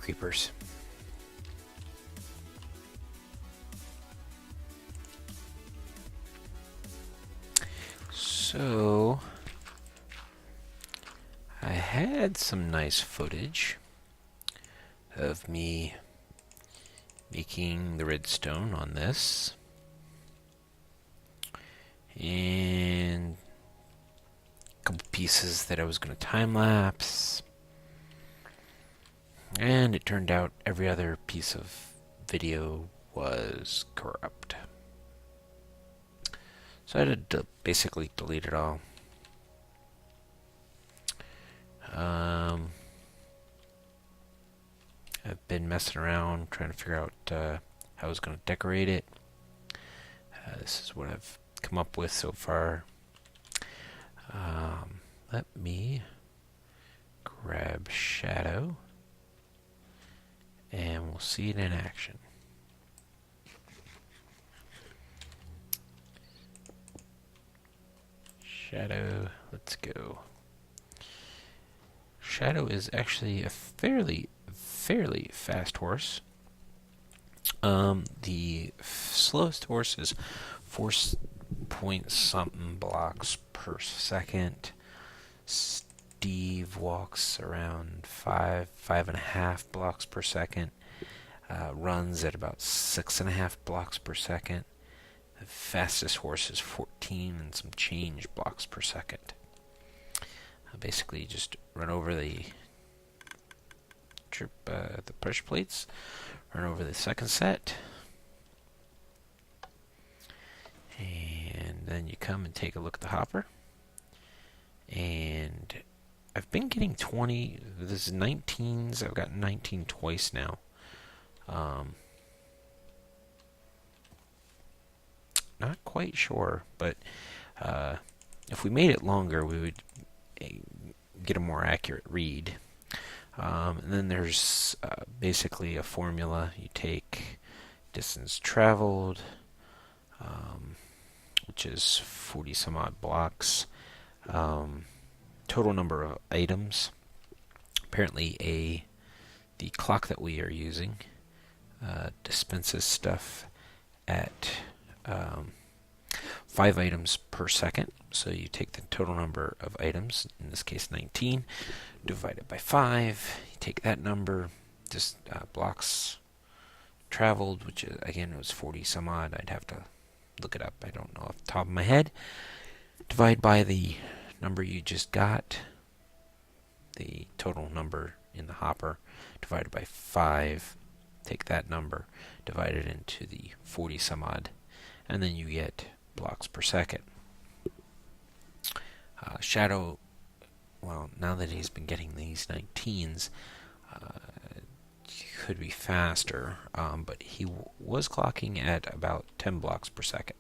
creepers. So I had some nice footage of me making the redstone on this, and a couple pieces that I was going to time lapse, and it turned out every other piece of video was corrupt. So I had to basically delete it all. I've been messing around trying to figure out how I was going to decorate it. This is what I've come up with so far. Let me grab Shadow and we'll see it in action. Shadow, let's go. Shadow is actually a fairly fast horse. The slowest horse is 4 point something blocks per second. Steve walks around 5.5 blocks per second. Runs at about 6.5 blocks per second. The fastest horse is 14 and some change blocks per second. Basically, just run over the pressure plates, run over the second set, and then you come and take a look at the hopper. And I've been getting 20. This is 19s. I've gotten 19 twice now. Not quite sure, but if we made it longer, we would get a more accurate read. And then there's basically a formula. You take distance traveled, which is 40 some odd blocks, total number of items. Apparently the clock that we are using dispenses stuff at 5 items per second. So you take the total number of items, in this case 19, divide it by 5. You take that number, just blocks traveled, which is, again, was 40 some odd. I'd have to look it up. I don't know off the top of my head. Divide by the number you just got, the total number in the hopper, divided by 5. Take that number, divide it into the 40 some odd, and then you get blocks per second. Shadow, well, now that he's been getting these 19s, could be faster, but he was clocking at about 10 blocks per second.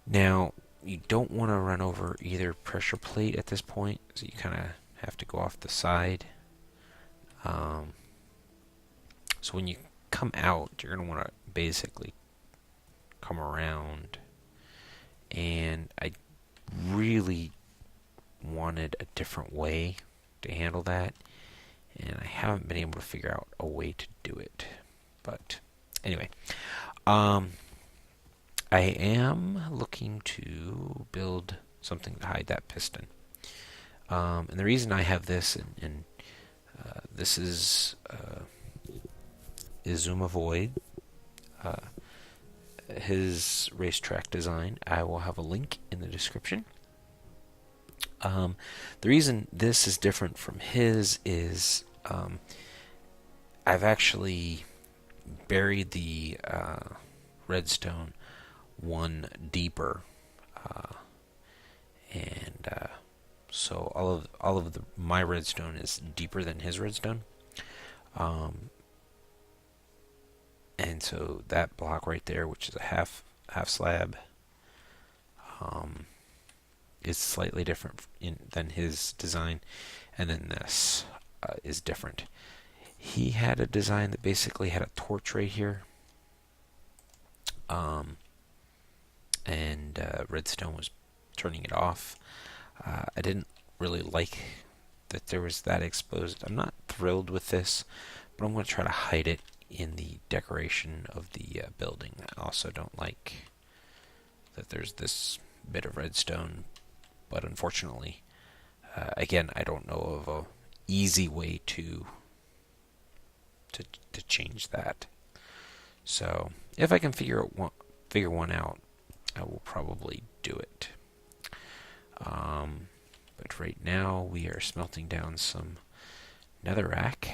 Now, you don't want to run over either pressure plate at this point, so you kind of have to go off the side. So when you come out, you're going to want to basically come around, and I really wanted a different way to handle that, and I haven't been able to figure out a way to do it. But anyway, I am looking to build something to hide that piston, and the reason I have this, and this is Izuma Void, his racetrack design. I will have a link in the description. The reason this is different from his is I've actually buried the redstone one deeper, and so all of my redstone is deeper than his redstone, and so that block right there, which is a half slab, is slightly different than his design, and then this is different. He had a design that basically had a torch right here, and redstone was turning it off. I didn't really like that there was that exposed. I'm not thrilled with this, but I'm going to try to hide it in the decoration of the building. I also don't like that there's this bit of redstone, but unfortunately, again, I don't know of a easy way to change that. So if I can figure one out, I will probably do it. But right now we are smelting down some netherrack,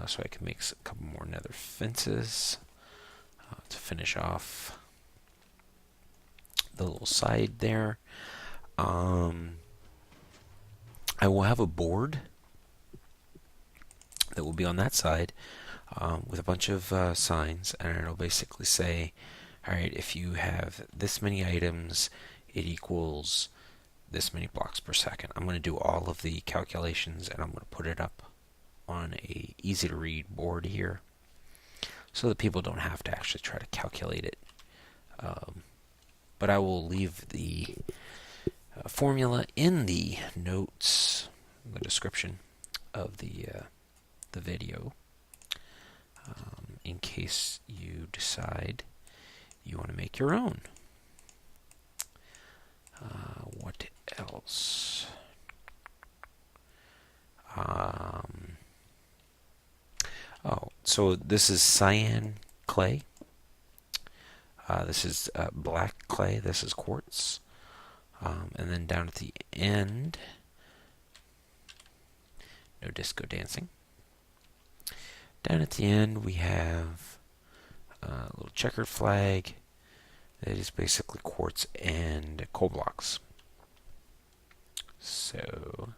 so I can make a couple more nether fences to finish off the little side there. I will have a board that will be on that side with a bunch of signs, and it'll basically say, alright, if you have this many items, it equals this many blocks per second. I'm going to do all of the calculations, and I'm going to put it up on a easy to read board here so that people don't have to actually try to calculate it. But I will leave the formula in the notes, the description of the video, in case you decide you want to make your own. What else? So this is cyan clay. This is black clay. This is quartz. And then down at the end, no disco dancing. Down at the end, we have a little checkered flag that is basically quartz and coal blocks. So,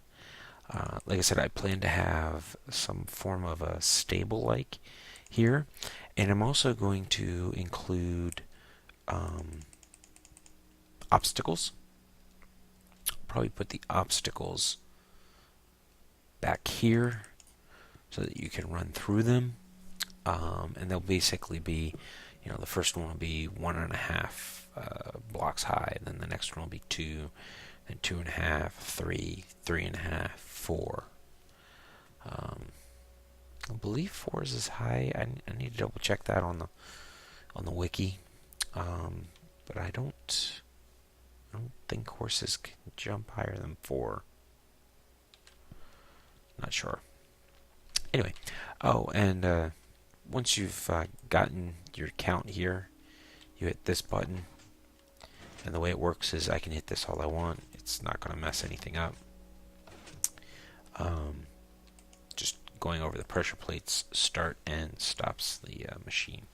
like I said, I plan to have some form of a stable-like here, and I'm also going to include obstacles. Probably put the obstacles back here so that you can run through them, and they'll basically be, the first one will be 1.5 blocks high, then the next one will be 2, then 2.5, 3, 3.5, 4. I believe 4 is as high. I need to double check that on the wiki, but I don't think horses can jump higher than 4. Not sure. Anyway, and once you've gotten your count here, you hit this button, and the way it works is I can hit this all I want. It's not going to mess anything up. Just going over the pressure plates start and stops the machine.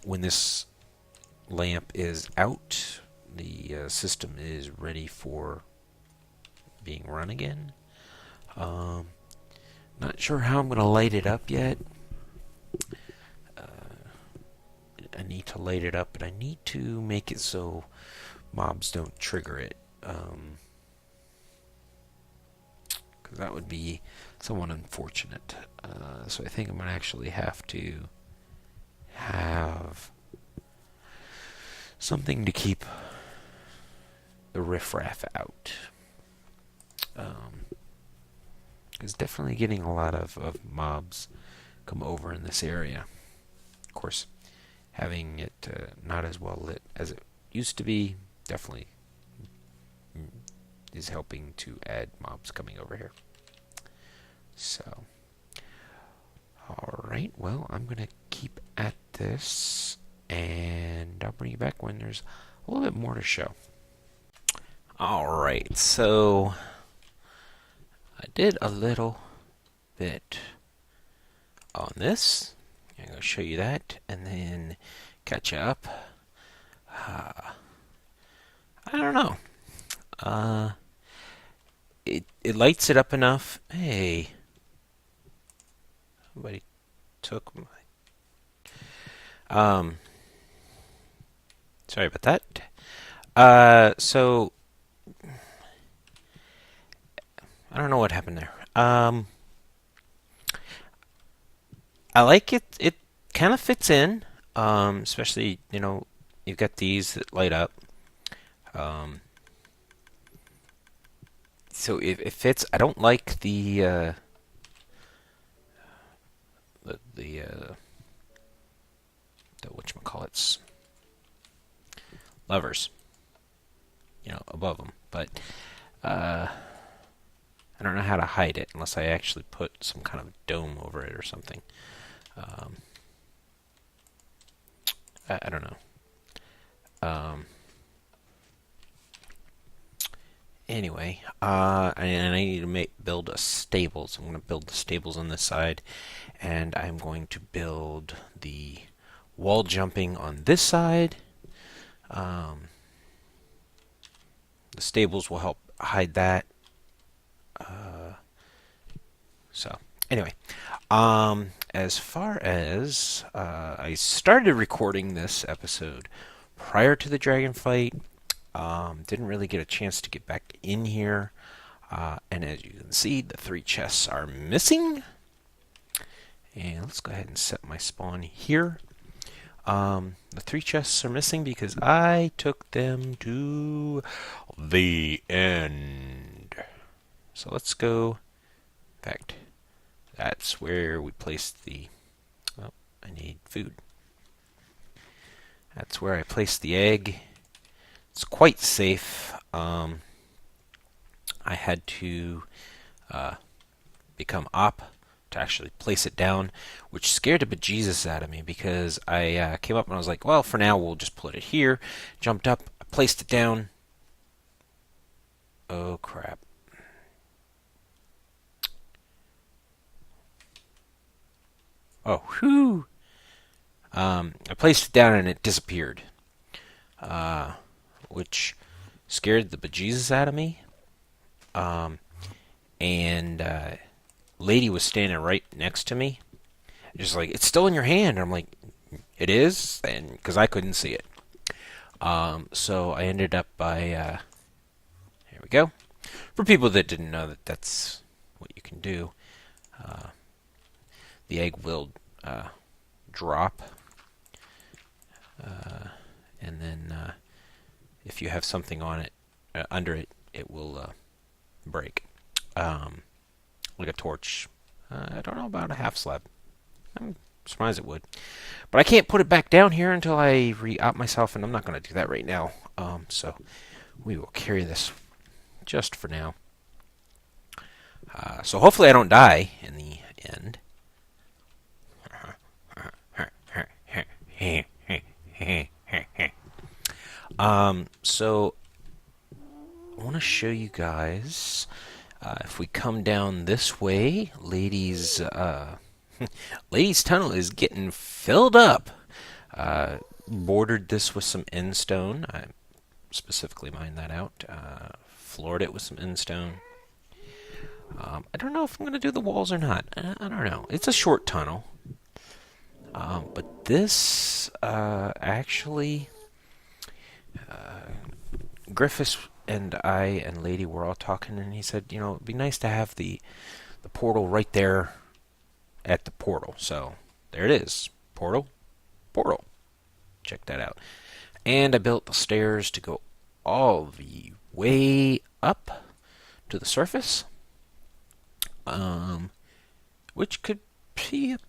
When this lamp is out, the system is ready for being run again. Not sure how I'm going to light it up yet. I need to light it up, but I need to make it so mobs don't trigger it. Because that would be somewhat unfortunate. So I think I'm going to actually have to have something to keep the riffraff out. Because definitely getting a lot of mobs come over in this area. Of course, having it not as well lit as it used to be definitely is helping to add mobs coming over here. So, alright, well, I'm going to keep at this, and I'll bring you back when there's a little bit more to show. Alright, so I did a little bit on this. I'm going to show you that and then catch you up. I don't know. It lights it up enough. Hey, somebody took my. Sorry about that. So I don't know what happened there. I like it. It kind of fits in, especially, you've got these that light up. So it fits. I don't like the levers, above them. But I don't know how to hide it unless I actually put some kind of dome over it or something. I don't know. Anyway, and I need to build a stable, so I'm going to build the stables on this side, and I'm going to build the wall jumping on this side. The stables will help hide that. So anyway, as far as I started recording this episode prior to the dragon fight, didn't really get a chance to get back in here, and as you can see, the 3 chests are missing. And let's go ahead and set my spawn here. The 3 chests are missing because I took them to the end. So let's go. In fact, that's where we placed the. Oh, I need food. That's where I placed the egg. It's quite safe. I had to become op to actually place it down, which scared the bejesus out of me because I came up and I was like, well, for now we'll just put it here. Jumped up, I placed it down. Oh crap. Oh, whew. I placed it down and it disappeared, which scared the bejesus out of me. And lady was standing right next to me, just like, it's still in your hand. I'm like, it is, and because I couldn't see it. So I ended up by here we go. For people that didn't know that that's what you can do, the egg will drop, and then if you have something on it under it, it will break. Like a torch. I don't know about a half slab. I'm surprised it would. But I can't put it back down here until I re-op myself, and I'm not going to do that right now. So we will carry this just for now. So hopefully I don't die in the end. So I want to show you guys. If we come down this way, ladies' tunnel is getting filled up. Bordered this with some end stone. I specifically mined that out. Floored it with some end stone. I don't know if I'm going to do the walls or not. I don't know. It's a short tunnel. But this actually, Griffiths and I and Lady were all talking, and he said, it'd be nice to have the portal right there at the portal. So there it is. Portal. Check that out. And I built the stairs to go all the way up to the surface, which could be a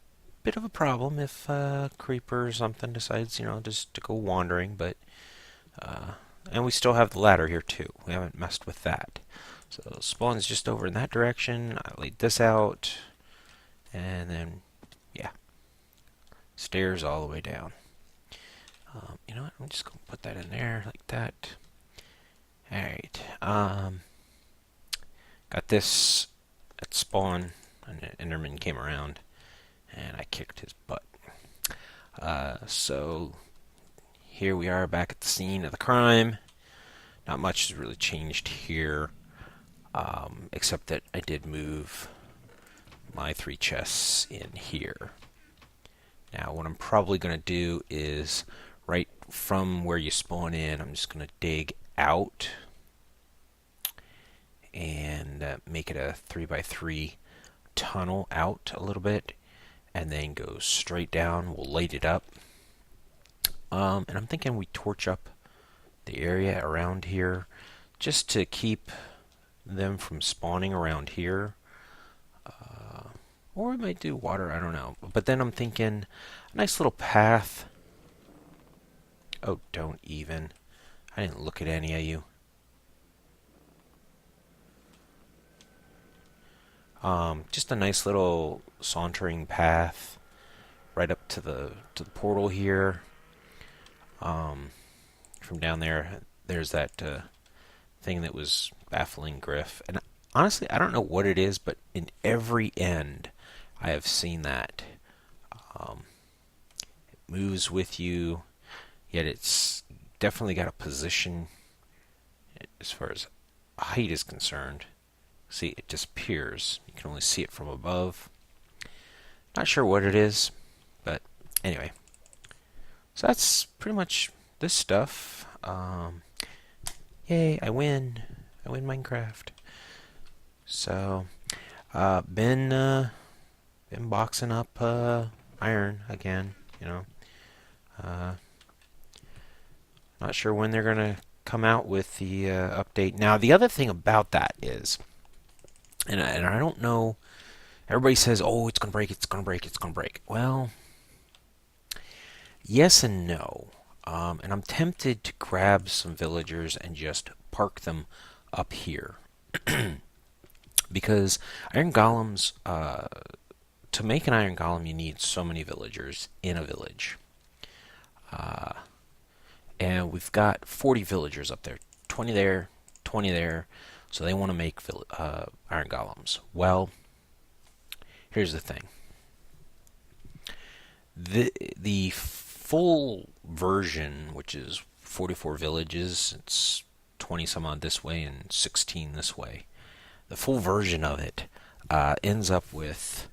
bit of a problem if a creeper or something decides, just to go wandering, but and we still have the ladder here too. We haven't messed with that. So spawn's just over in that direction. I laid this out, and then yeah, stairs all the way down. You know what? I'm just gonna put that in there like that. All right. Got this at spawn, and an Enderman came around, and I kicked his butt. So here we are back at the scene of the crime. Not much has really changed here, except that I did move my 3 chests in here. Now what I'm probably going to do is right from where you spawn in, I'm just going to dig out and make it a 3x3 tunnel out a little bit, and then go straight down. We'll light it up. And I'm thinking we torch up the area around here just to keep them from spawning around here. Or we might do water, I don't know. But then I'm thinking a nice little path. Oh, don't even. I didn't look at any of you. Just a nice little sauntering path right up to the portal here. From down there, there's that thing that was baffling Griff. And honestly, I don't know what it is, but in every end, I have seen that. It moves with you, yet it's definitely got a position as far as height is concerned. See, it disappears. You can only see it from above. Not sure what it is, but anyway. So that's pretty much this stuff. Yay, I win. I win Minecraft. So, been boxing up iron again, you know. Not sure when they're gonna come out with the update. Now, the other thing about that is, and I don't know. Everybody says, "Oh, it's gonna break. It's gonna break. It's gonna break." Well, yes and no. And I'm tempted to grab some villagers and just park them up here. Because iron golems, to make an iron golem, you need so many villagers in a village. And we've got 40 villagers up there. 20 there, 20 there. So they want to make iron golems. Well, here's the thing. The full version, which is 44 villages, it's 20 some odd this way and 16 this way. The full version of it ends up with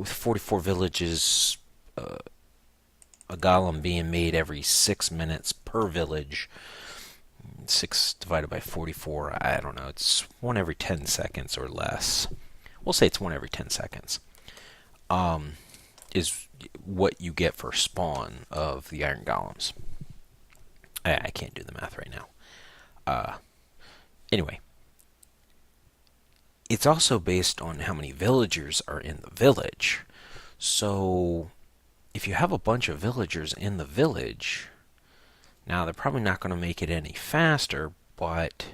44 villages, a golem being made every 6 minutes per village. 6 divided by 44, I don't know, it's one every 10 seconds or less. We'll say it's one every 10 seconds. Is what you get for spawn of the iron golems. I can't do the math right now. Anyway, it's also based on how many villagers are in the village. So, if you have a bunch of villagers in the village, now they're probably not going to make it any faster, but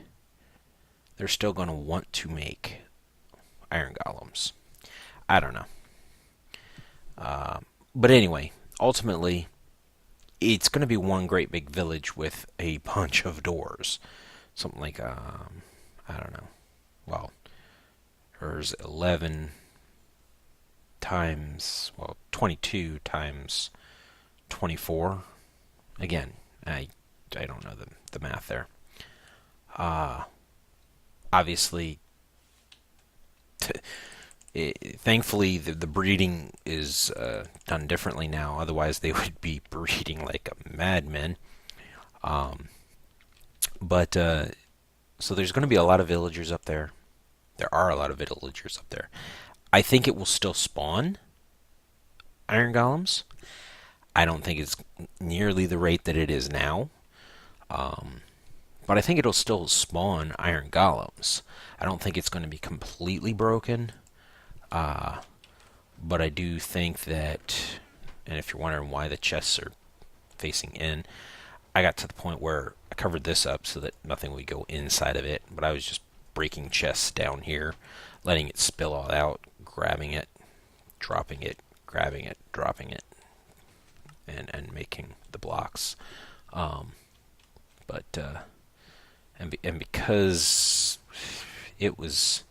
they're still going to want to make iron golems. I don't know. But anyway, ultimately, it's going to be one great big village with a bunch of doors. Something like, I don't know. Well, there's 11 times, well, 22 times 24. Again, I don't know the math there. Obviously, thankfully, the breeding is done differently now. Otherwise, they would be breeding like a madman. But so there's going to be a lot of villagers up there. There are a lot of villagers up there. I think it will still spawn iron golems. I don't think it's nearly the rate that it is now. But I think it'll still spawn iron golems. I don't think it's going to be completely broken. But I do think that, and if you're wondering why the chests are facing in, I got to the point where I covered this up so that nothing would go inside of it, but I was just breaking chests down here, letting it spill all out, grabbing it, dropping it, grabbing it, dropping it, and making the blocks. And because it was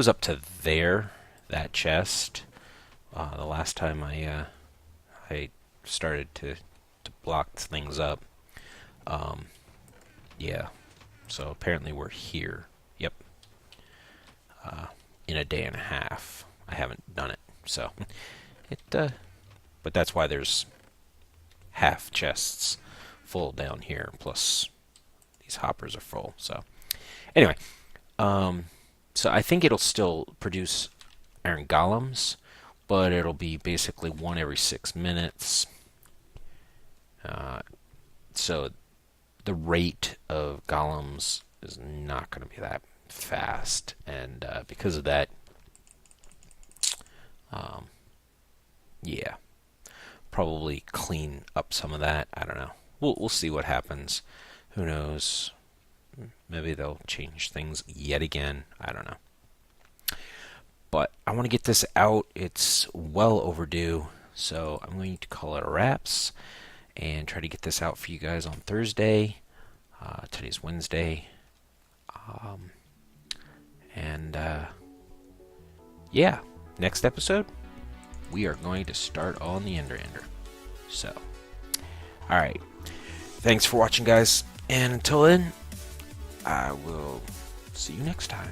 up to there, that chest, the last time I started to block things up. Yeah, so apparently we're here. Yep. In a day and a half. I haven't done it, so but that's why there's half chests full down here, plus these hoppers are full. So anyway, so I think it'll still produce iron golems, but it'll be basically one every 6 minutes. So the rate of golems is not going to be that fast, and because of that, yeah, probably clean up some of that. I don't know. We'll see what happens. Who knows? Maybe they'll change things yet again. I don't know. But I want to get this out. It's well overdue. So I'm going to call it a wraps and try to get this out for you guys on Thursday. Today's Wednesday. Yeah, next episode, we are going to start on the Ender. So, alright. Thanks for watching, guys. And until then, I will see you next time.